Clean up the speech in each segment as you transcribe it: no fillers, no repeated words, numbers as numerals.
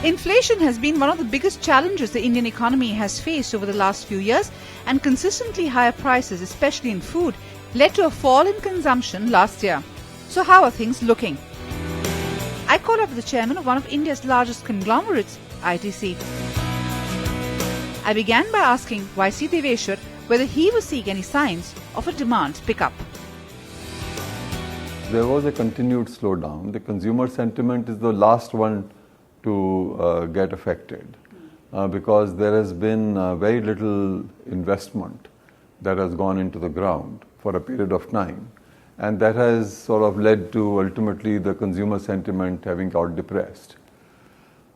Inflation has been one of the biggest challenges the Indian economy has faced over the last few years, and consistently higher prices, especially in food, led to a fall in consumption last year. So how are things looking? I caught up with the chairman of one of India's largest conglomerates, ITC. I began by asking YC Deveshwar whether he was seeing any signs of a demand pickup. There was a continued slowdown. The consumer sentiment is the last one to get affected because there has been very little investment that has gone into the ground for a period of time, and that has sort of led to ultimately the consumer sentiment having got depressed.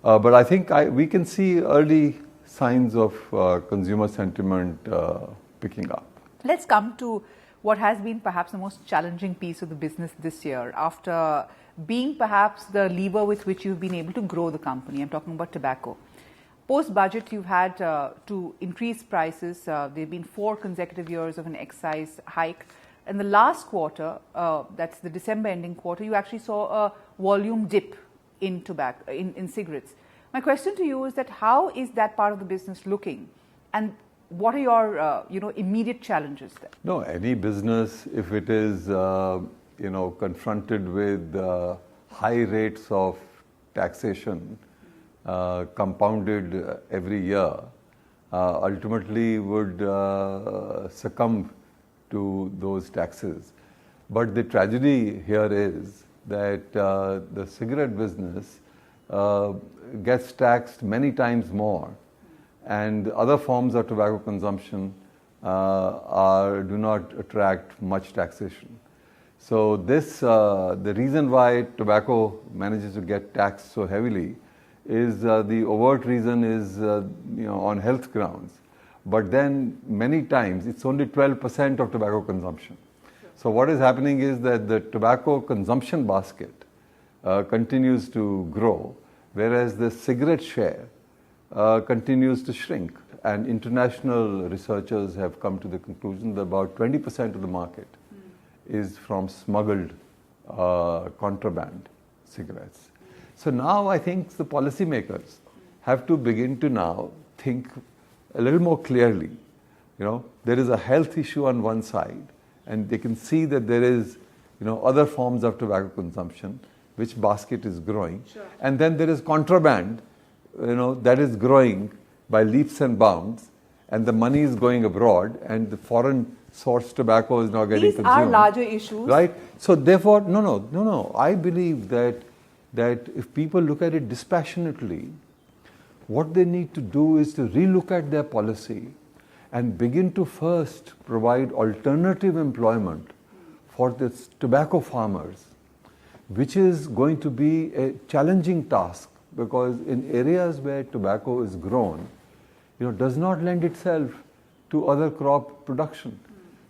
But I think we can see early signs of consumer sentiment picking up. Let's come to what has been perhaps the most challenging piece of the business this year, after being perhaps the lever with which you've been able to grow the company. I'm talking about tobacco. Post-budget, you've had to increase prices. There have been 4 consecutive years of an excise hike. In the last quarter, that's the December ending quarter, you actually saw a volume dip in tobacco, in cigarettes. My question to you is that how is that part of the business looking, and what are your immediate challenges there? No, any business, if it is confronted with high rates of taxation compounded every year, ultimately would succumb to those taxes. But the tragedy here is that the cigarette business gets taxed many times more, and other forms of tobacco consumption do not attract much taxation. So the reason why tobacco manages to get taxed so heavily is the overt reason is on health grounds. But then many times it's only 12% of tobacco consumption. So what is happening is that the tobacco consumption basket continues to grow, whereas the cigarette share continues to shrink. And international researchers have come to the conclusion that about 20% of the market is from smuggled contraband cigarettes. So now I think the policymakers have to begin to now think a little more clearly. There is a health issue on one side, and they can see that there is other forms of tobacco consumption, which basket is growing. Sure. And then there is contraband, that is growing by leaps and bounds, and the money is going abroad, and the foreign source tobacco is now getting consumed. These are larger issues. Right? So therefore, no. I believe that if people look at it dispassionately, what they need to do is to relook at their policy and begin to first provide alternative employment for the tobacco farmers, which is going to be a challenging task, because in areas where tobacco is grown, does not lend itself to other crop production.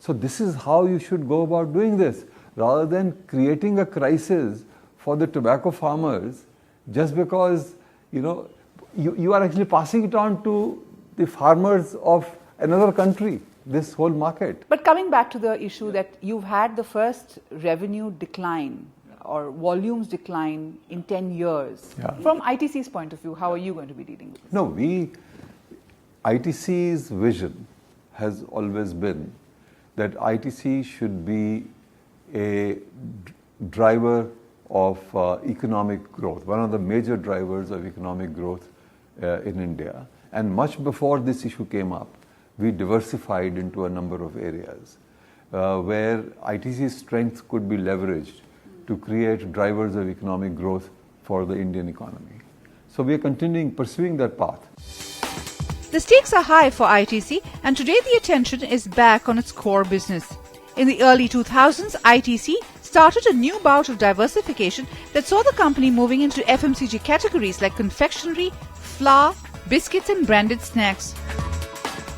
So this is how you should go about doing this, rather than creating a crisis for the tobacco farmers just because you are actually passing it on to the farmers of another country, this whole market. But coming back to the issue that you've had the first revenue decline or volumes decline in 10 years. Yeah. From ITC's point of view, how are you going to be dealing with this? No, ITC's vision has always been that ITC should be a driver of economic growth, one of the major drivers of economic growth in India. And much before this issue came up, we diversified into a number of areas where ITC's strengths could be leveraged to create drivers of economic growth for the Indian economy. So we are pursuing that path. The stakes are high for ITC, and today the attention is back on its core business. In the early 2000s, ITC started a new bout of diversification that saw the company moving into FMCG categories like confectionery, flour, biscuits and branded snacks.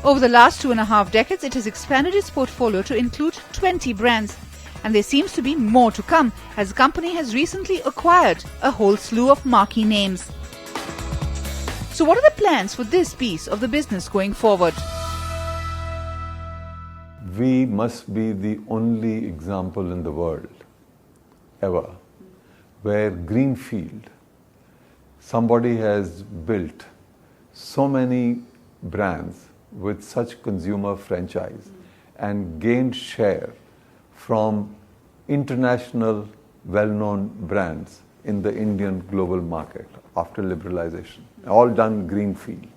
Over the last 2.5 decades, it has expanded its portfolio to include 20 brands. And there seems to be more to come, as the company has recently acquired a whole slew of marquee names. So what are the plans for this piece of the business going forward? We must be the only example in the world ever where greenfield somebody has built so many brands with such consumer franchise and gained share from international well-known brands in the Indian global market after liberalization, all done greenfield.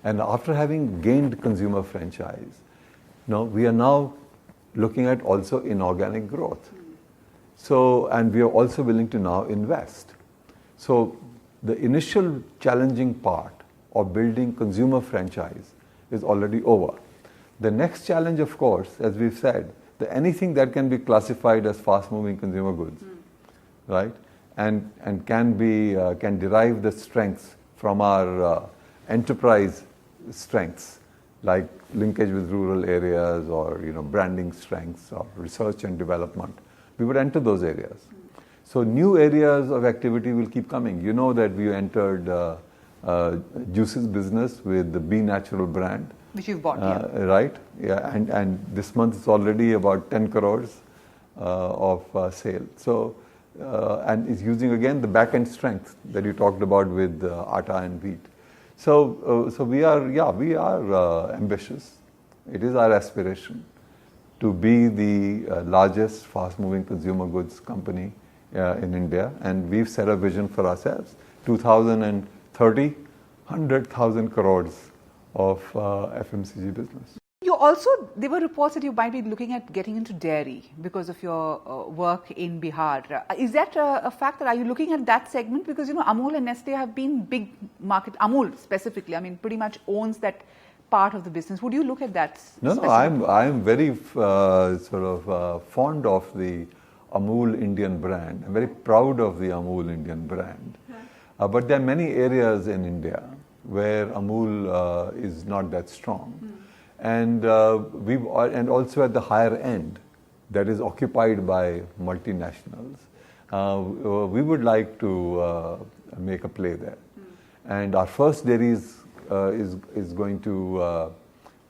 And after having gained consumer franchise, we are now looking at also inorganic growth. So, and we are also willing to now invest. So the initial challenging part of building consumer franchise is already over. The next challenge, of course, as we've said, anything that can be classified as fast-moving consumer goods, right, and can derive the strengths from our enterprise strengths, like linkage with rural areas or branding strengths or research and development, we would enter those areas. So new areas of activity will keep coming. You know that we entered juices business with the Be Natural brand. Which you've bought, yeah. Right, yeah, and this month it's already about 10 crores of sale. So, and it's using again the back-end strength that you talked about with atta and wheat. So, we are ambitious. It is our aspiration to be the largest fast-moving consumer goods company in India, and we've set a vision for ourselves. 2030, 100,000 crores of FMCG business. You also, there were reports that you might be looking at getting into dairy because of your work in Bihar. Is that a fact? That are you looking at that segment? Because Amul and Nestle have been big market. Amul specifically, I mean, pretty much owns that part of the business. Would you look at that? No, I'm very fond of the Amul Indian brand. I'm very proud of the Amul Indian brand. But there are many areas in India where Amul is not that strong. And also at the higher end that is occupied by multinationals, we would like to make a play there. And our first dairy is going to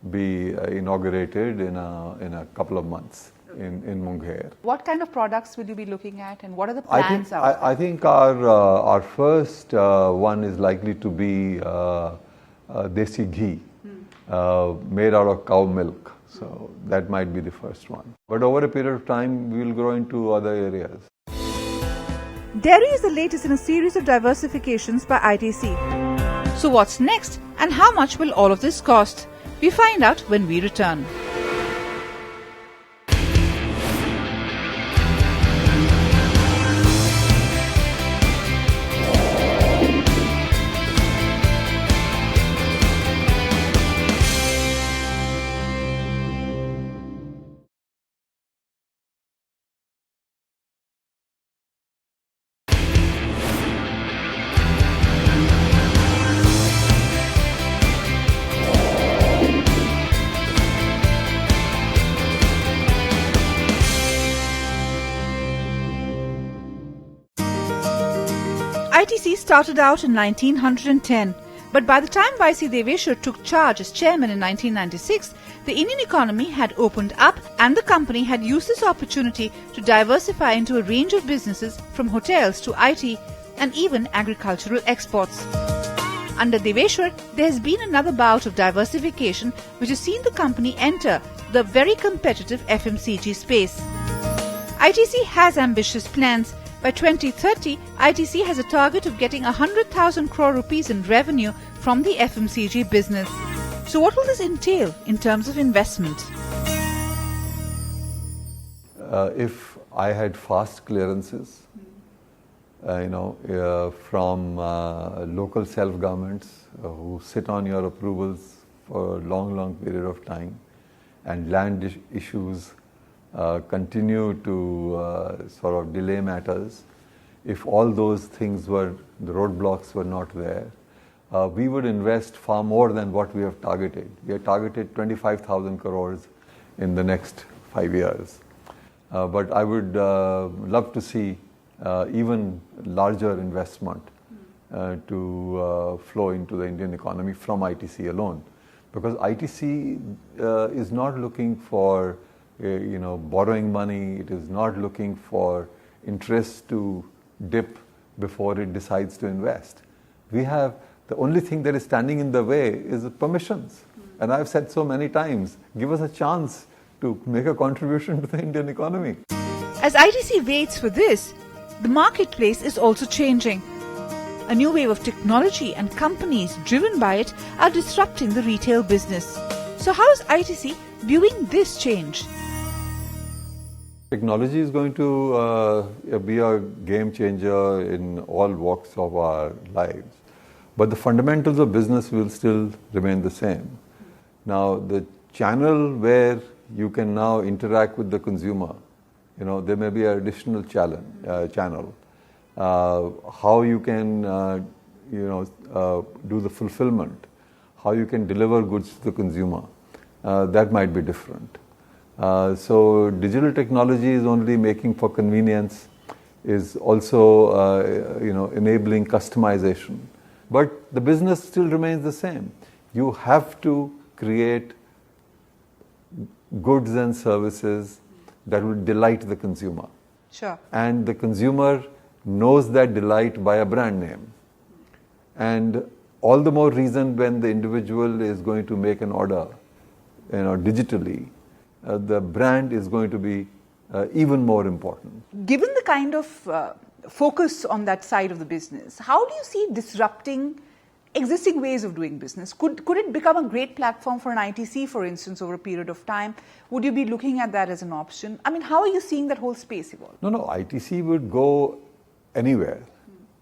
be inaugurated in a couple of months in Munger. What kind of products will you be looking at, and what are the plans I think our first one is likely to be desi ghee, made out of cow milk. So that might be the first one. But over a period of time, we will grow into other areas. Dairy is the latest in a series of diversifications by ITC. So what's next, and how much will all of this cost? We find out when we return. ITC started out in 1910, but by the time Y.C. Deveshwar took charge as chairman in 1996, the Indian economy had opened up and the company had used this opportunity to diversify into a range of businesses from hotels to IT and even agricultural exports. Under Deveshwar, there has been another bout of diversification which has seen the company enter the very competitive FMCG space. ITC has ambitious plans. By 2030, ITC has a target of getting 100,000 crore rupees in revenue from the FMCG business. So what will this entail in terms of investment? If I had fast clearances, from local self-governments who sit on your approvals for a long period of time, and land issues continue to sort of delay matters, if all those things the roadblocks were not there, we would invest far more than what we have targeted. We have targeted 25,000 crores in the next 5 years. But I would love to see even larger investment to flow into the Indian economy from ITC alone. Because ITC is not looking for borrowing money. It is not looking for interest to dip before it decides to invest. The only thing that is standing in the way is permissions. And I've said so many times, give us a chance to make a contribution to the Indian economy. As ITC waits for this, the marketplace is also changing. A new wave of technology and companies driven by it are disrupting the retail business. So how is ITC viewing this change? Technology is going to be a game changer in all walks of our lives. But the fundamentals of business will still remain the same. Now, the channel where you can now interact with the consumer, there may be an additional channel. How you can, do the fulfillment, how you can deliver goods to the consumer, that might be different. So digital technology is only making for convenience, is also, enabling customization. But the business still remains the same. You have to create goods and services that will delight the consumer. Sure. And the consumer knows that delight by a brand name. And all the more reason when the individual is going to make an order, digitally, the brand is going to be even more important. Given the kind of focus on that side of the business, how do you see disrupting existing ways of doing business? Could it become a great platform for an ITC, for instance, over a period of time? Would you be looking at that as an option? I mean, how are you seeing that whole space evolve? No, ITC would go anywhere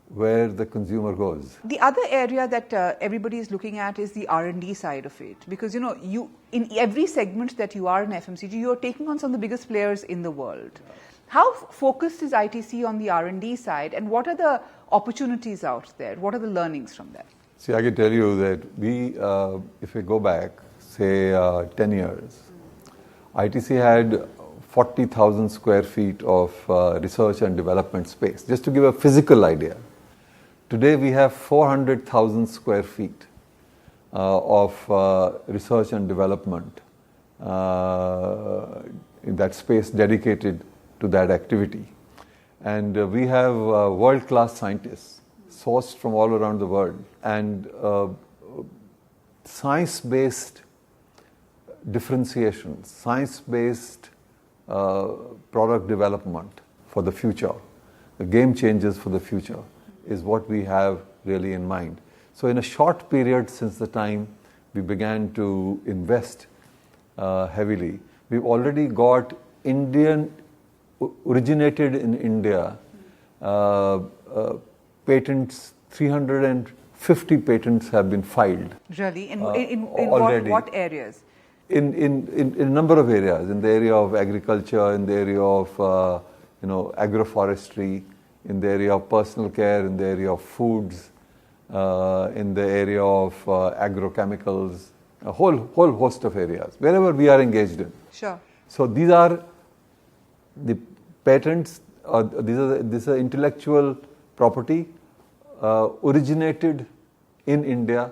where the consumer goes. The other area that everybody is looking at is the R&D side of it. Because, you in every segment that you are in FMCG, you are taking on some of the biggest players in the world. How focused is ITC on the R&D side, and what are the opportunities out there? What are the learnings from that? See, I can tell you that we, if we go back, say 10 years, ITC had 40,000 square feet of research and development space, just to give a physical idea. Today we have 400,000 square feet of research and development, in that space dedicated to that activity. And we have world-class scientists sourced from all around the world, and science-based differentiation, science-based product development for the future, the game changers for the future, is what we have really in mind. So in a short period since the time we began to invest heavily, we've already got originated in India patents. 350 patents have been filed. Really? In what areas? In a number of areas, in the area of agriculture, in the area of agroforestry, in the area of personal care, in the area of foods, in the area of agrochemicals, a whole host of areas, wherever we are engaged in. Sure. So these are the patents, these are intellectual property originated in India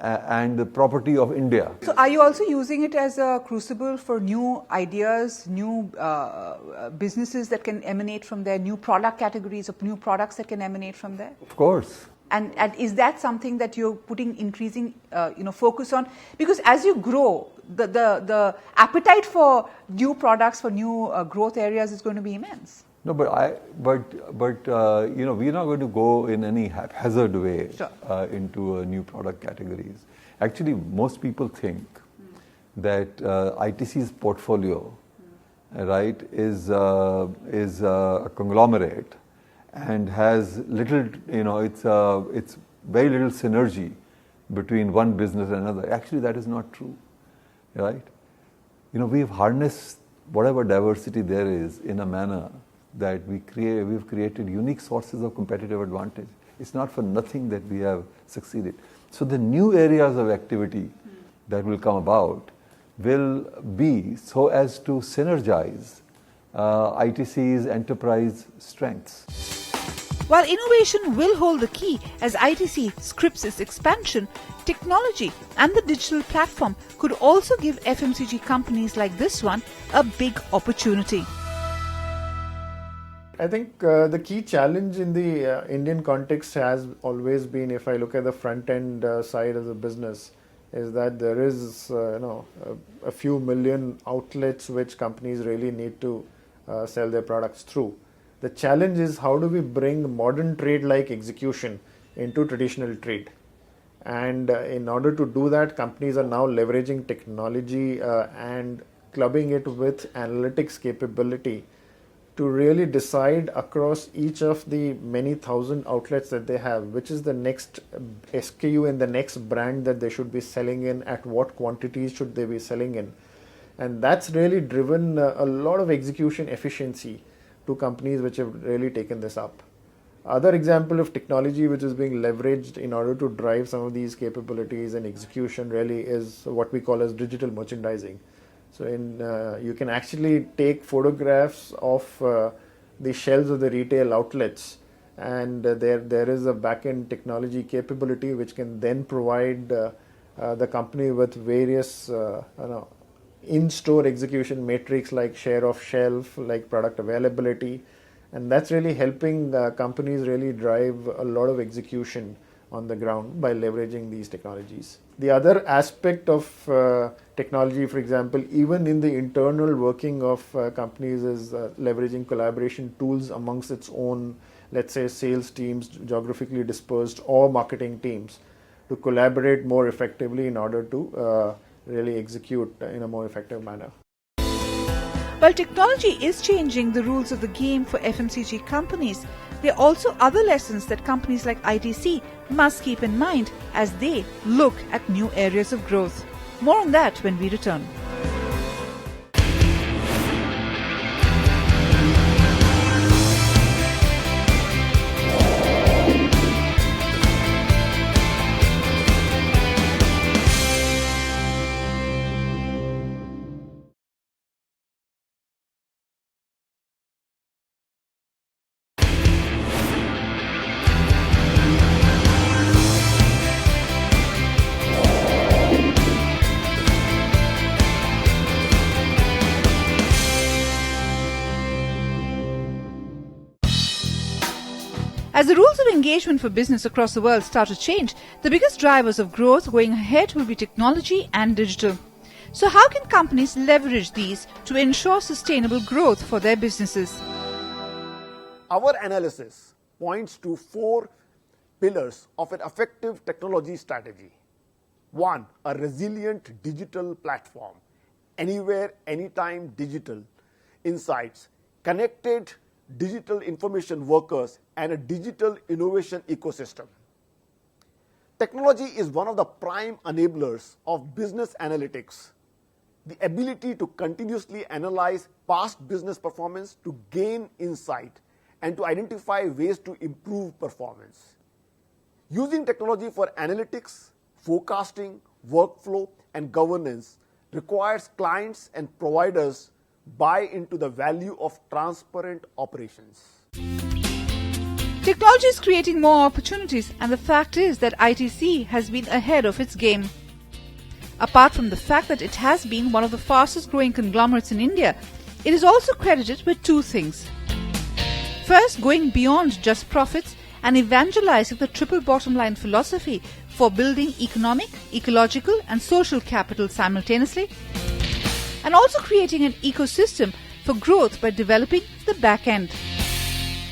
and the property of India. So are you also using it as a crucible for new ideas, new businesses that can emanate from there, new product categories of new products that can emanate from there? Of course. And is that something that you're putting increasing focus on? Because as you grow, the appetite for new products, for new growth areas is going to be immense. No, but we're not going to go in any haphazard way. Sure. Into new product categories. Actually, most people think that ITC's portfolio, right, is a conglomerate and has little, it's very little synergy between one business and another. Actually, that is not true, right? We've harnessed whatever diversity there is in a manner that we've created unique sources of competitive advantage. It's not for nothing that we have succeeded. So the new areas of activity that will come about will be so as to synergize ITC's enterprise strengths. While innovation will hold the key as ITC scripts its expansion, technology and the digital platform could also give FMCG companies like this one a big opportunity. I think the key challenge in the Indian context has always been, if I look at the front end side of the business, is that there is a few million outlets which companies really need to sell their products through. The challenge is how do we bring modern trade like execution into traditional trade. And in order to do that, companies are now leveraging technology and clubbing it with analytics capability to really decide across each of the many thousand outlets that they have, which is the next SKU and the next brand that they should be selling in, at what quantities should they be selling in. And that's really driven a lot of execution efficiency to companies which have really taken this up. Other example of technology which is being leveraged in order to drive some of these capabilities and execution really is what we call as digital merchandising. So you can actually take photographs of the shelves of the retail outlets, and there is a back-end technology capability which can then provide the company with various in-store execution metrics like share of shelf, like product availability, and that's really helping companies really drive a lot of execution on the ground by leveraging these technologies. The other aspect of technology, for example, even in the internal working of companies, is leveraging collaboration tools amongst its own, let's say, sales teams, geographically dispersed, or marketing teams, to collaborate more effectively in order to really execute in a more effective manner. While technology is changing the rules of the game for FMCG companies, there are also other lessons that companies like ITC must keep in mind as they look at new areas of growth. More on that when we return. As the rules of engagement for business across the world start to change, the biggest drivers of growth going ahead will be technology and digital. So how can companies leverage these to ensure sustainable growth for their businesses? Our analysis points to 4 pillars of an effective technology strategy. 1, a resilient digital platform, anywhere, anytime digital insights, connected digital information workers, and a digital innovation ecosystem. Technology is one of the prime enablers of business analytics. The ability to continuously analyze past business performance to gain insight and to identify ways to improve performance. Using technology for analytics, forecasting, workflow, and governance requires clients and providers buy into the value of transparent operations. Technology is creating more opportunities, and the fact is that ITC has been ahead of its game. Apart from the fact that it has been one of the fastest growing conglomerates in India, it is also credited with 2 things. First, going beyond just profits and evangelizing the triple bottom line philosophy for building economic, ecological, and social capital simultaneously, and also creating an ecosystem for growth by developing the back end.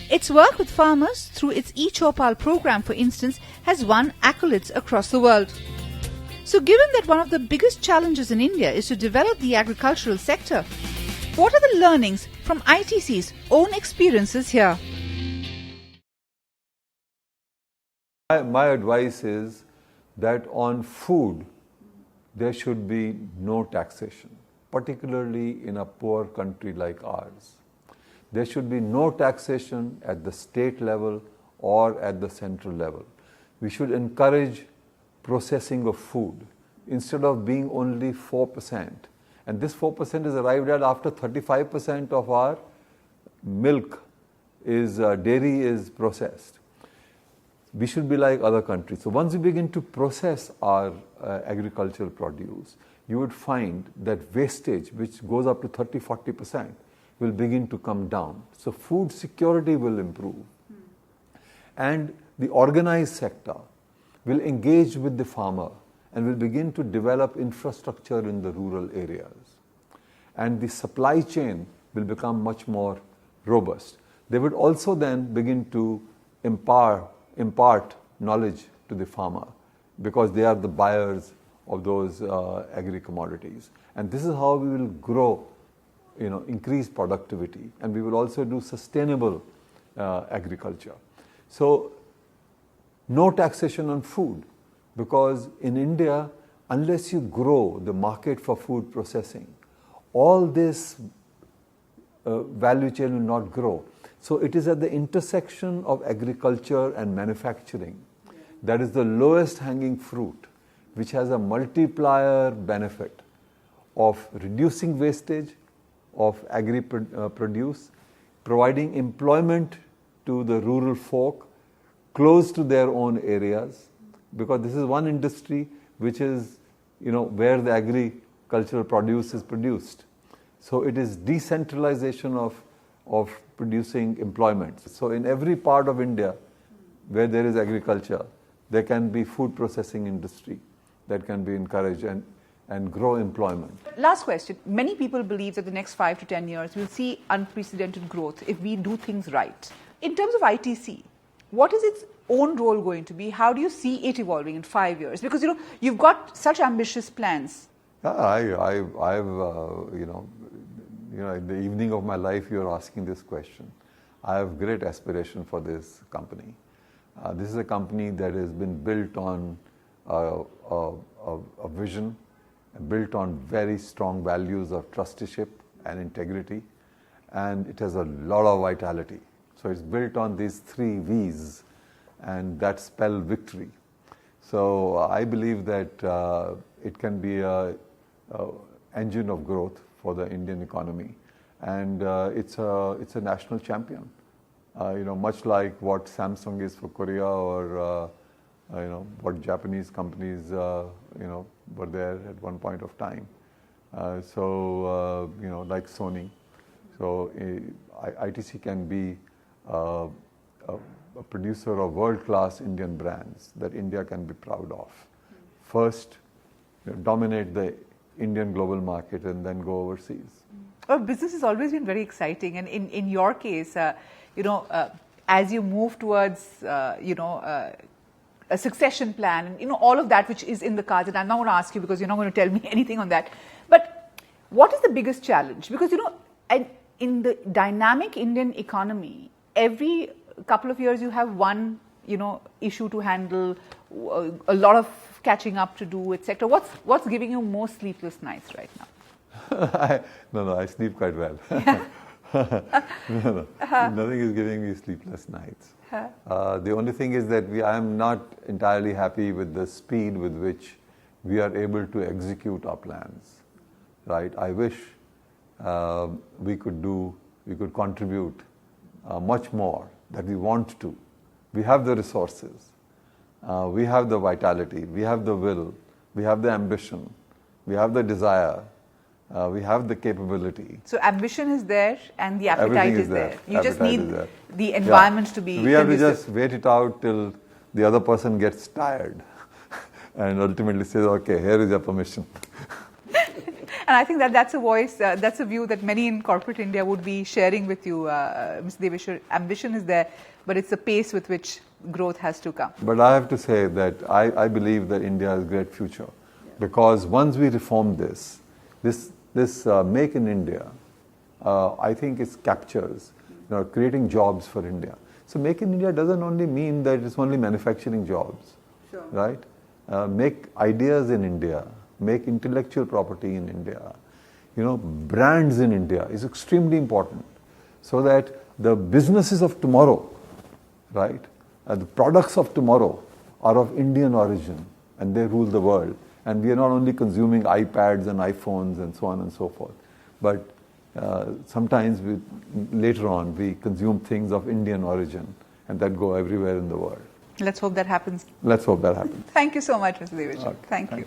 Its work with farmers through its eChopal program, for instance, has won accolades across the world. So given that one of the biggest challenges in India is to develop the agricultural sector, what are the learnings from ITC's own experiences here? My advice is that on food, there should be no taxation, particularly in a poor country like ours. There should be no taxation at the state level or at the central level. We should encourage processing of food instead of being only 4%. And this 4% is arrived at after 35% of our milk is dairy is processed. We should be like other countries. So once we begin to process our agricultural produce, you would find that wastage, which goes up to 30-40%, will begin to come down. So food security will improve. And the organized sector will engage with the farmer and will begin to develop infrastructure in the rural areas. And the supply chain will become much more robust. They would also then begin to impart knowledge to the farmer because they are the buyers of those agri-commodities. And this is how we will grow, increase productivity, and we will also do sustainable agriculture. So, no taxation on food, because in India, unless you grow the market for food processing, all this value chain will not grow. So it is at the intersection of agriculture and manufacturing that is the lowest hanging fruit, which has a multiplier benefit of reducing wastage of agri-produce, providing employment to the rural folk close to their own areas, because this is one industry which is, where the agricultural produce is produced. So it is decentralization of producing employment. So in every part of India where there is agriculture, there can be food processing industry that can be encouraged and grow employment. Last question. Many people believe that the next 5 to 10 years we'll see unprecedented growth if we do things right. In terms of ITC, what is its own role going to be? How do you see it evolving in 5 years? Because you've got such ambitious plans. In the evening of my life, you're asking this question. I have great aspiration for this company. This is a company that has been built on a vision, built on very strong values of trusteeship and integrity, and it has a lot of vitality. So it's built on these 3 V's, and that spell victory. So I believe that it can be an engine of growth for the Indian economy, and it's a national champion. Much like what Samsung is for Korea, or what Japanese companies were there at one point of time. Like Sony. So ITC can be a producer of world-class Indian brands that India can be proud of. First, dominate the Indian global market and then go overseas. Business has always been very exciting, and in your case, as you move towards, a succession plan, and all of that which is in the cards, and I'm not going to ask you because you're not going to tell me anything on that. But what is the biggest challenge? Because in the dynamic Indian economy, every couple of years you have one issue to handle, a lot of catching up to do, etc. What's giving you more sleepless nights right now? No, I sleep quite well. Nothing is giving me sleepless nights. The only thing is that I am not entirely happy with the speed with which we are able to execute our plans. Right? I wish we could contribute much more that we want to. We have the resources, we have the vitality, we have the will, we have the ambition, we have the desire, we have the capability. So ambition is there and the appetite is there. You just need the environment to be. We have to just wait it out till the other person gets tired and ultimately says, okay, here is your permission. And I think that's a voice, that's a view that many in corporate India would be sharing with you, Mr. Deveshwar. Ambition is there, but it's the pace with which growth has to come. But I have to say that I believe that India has a great future, because once we reform this Make in India, I think it captures creating jobs for India. So Make in India doesn't only mean that it's only manufacturing jobs, right? Make ideas in India, make intellectual property in India, brands in India is extremely important, so that the businesses of tomorrow, right, the products of tomorrow are of Indian origin and they rule the world. And we are not only consuming iPads and iPhones and so on and so forth, but sometimes later on we consume things of Indian origin and that go everywhere in the world. Let's hope that happens. Let's hope that happens. Thank you so much, Mr. Deveshwar. Okay, Thank you.